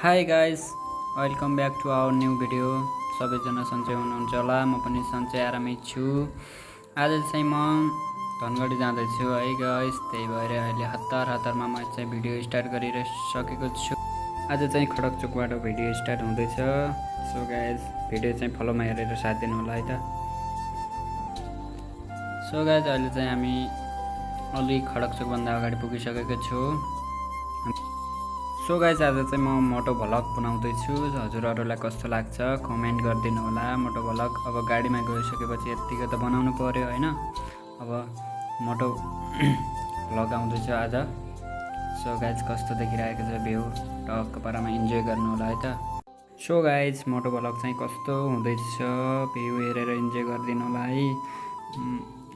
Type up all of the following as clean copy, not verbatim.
High guys, welcome back to our new video. सबैजना सन्चै हुनुहुन्छ होला, म पनि सन्चै आरामै छु। आज चाहिँ म धनगढी जाँदैछु है गाइस, त्यही भएर अहिले हतारमा म चाहिँ भिडियो स्टार्ट गरिसकेको छु। आज चाहिँ खडकचोकबाट भिडियो स्टार्ट हुँदैछ। सो गाइस, भिडियो चाहिँ फलोमा हेरेर साथ दिनु होला है त। सो गाइस, अहिले चाहिँ हामी अलि खडकचोकभन्दा अगाडि पुगिसकेको छु। सो गाइस, आज चाहिँ म मोटो भ्लग बनाउँदैछु। हजुरहरूलाई कस्तो लाग्छ कमेन्ट गरिदिनु होला। मोटो भ्लग अब गाडीमा गइसकेपछि यतिको त बनाउनु पर्यो होइन। अब मोटो भ्लग आउँदैछ आज। सो गाइस, कस्तो देखिरहेको छ भ्यू, टक्क पारामा इन्जोय गर्नु होला है त। सो गाइस, मोटो भ्लग चाहिँ कस्तो हुँदैछ भ्यू हेरेर इन्जोय गरिदिनु होला है।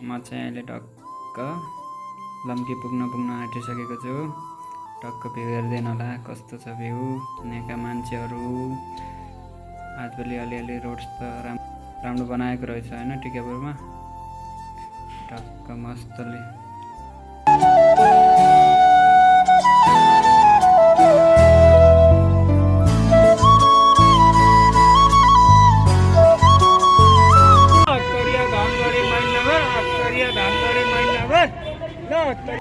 म चाहिँ अहिले टक्क लम्की पुग्न आँटिसकेको छु। टक्क भ्यू हेर्दैन होला कस्तो छ भ्यू। यहाँका मान्छेहरू आजभोलि अलिअलि रोड्स त राम्रो बनाएको रहेछ होइन टिकापुरमा। टक्क मस्तले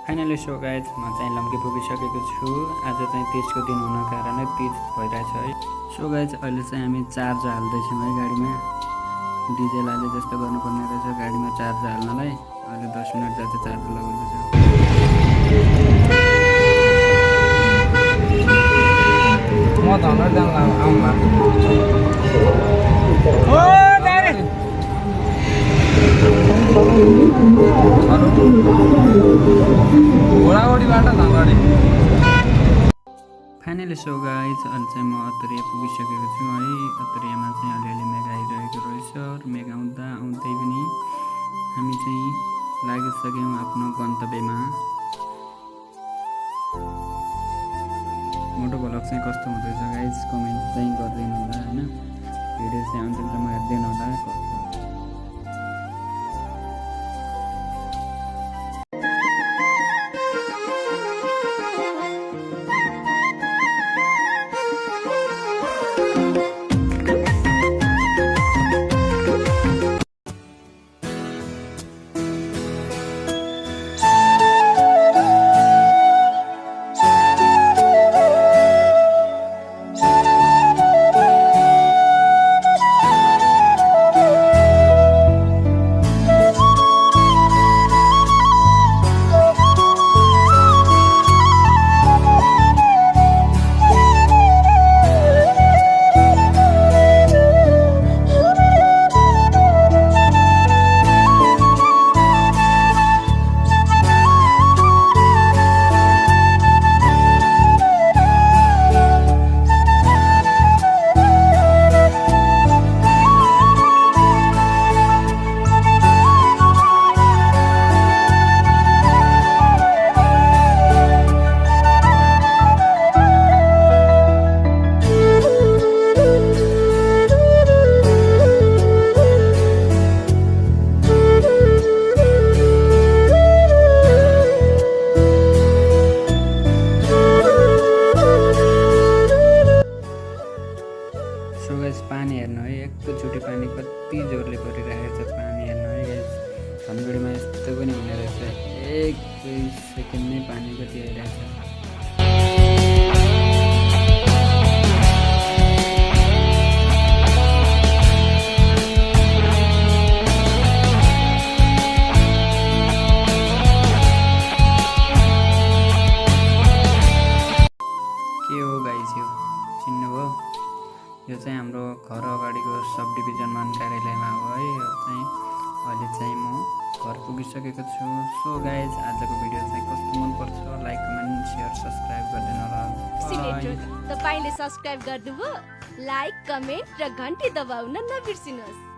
फाइनली। सो गाइस, म चाहिँ लम्की पुगिसकेको छु। आज चाहिँ तीजको दिन हुन कारणले तीज भइरहेछ है। सो गाइस, अहिले चाहिँ हामी चार्ज हाल्दैछौँ है गाडीमा। डिजेल हाले जस्तो गर्नुपर्ने रहेछ गाडीमा चार्ज हाल्नलाई। अहिले 10 मिनट जति चार्ज लगाउँदैछ। म धनगढी जान आउनु घोडागढीबाट धनगढी। फाइनली सो गाइस, अहिले चाहिँ म अत्तरिया पुगिसकेको छु है। अत्तरियामा चाहिँ अलिअलि मेघ आइरहेको रहेछ। मेघ आउँदै पनि हामी चाहिँ लागिसक्यौँ आफ्नो गन्तव्यमा। मोटो भ्लग चाहिँ कस्तो हुँदैछ गाइस कमेन्ट चाहिँ गरिदिनु होला होइन। भिडियो चाहिँ अन्तिमसम्म हेरिदिनु होला कस्तो। सो गाइस, पानी हेर्नु है, एकैचोटि पानी कति जोरले परिरहेको छ। पानी हेर्नु है गाइस, धनगढीमा यस्तो पनि हुने रहेछ। एक दुई सेकेन्डमै पानी कति आइरहेको छ। के हो गाइस, यो चिन्नुभयो? यो चाहिँ हाम्रो घर अगाडिको सब डिभिजन वन कार्यालयमा हो है। यो चाहिँ अहिले चाहिँ म घर पुगिसकेको छु। सो गाइज, आजको भिडियो चाहिँ कस्तो मनपर्छ लाइक कमेन्ट सेयर सब्सक्राइब गरिदिनु होला। तपाईले सब्सक्राइब गर्नुभयो, लाइक कमेन्ट र घन्टी दबाउन नबिर्सिनुहोस्।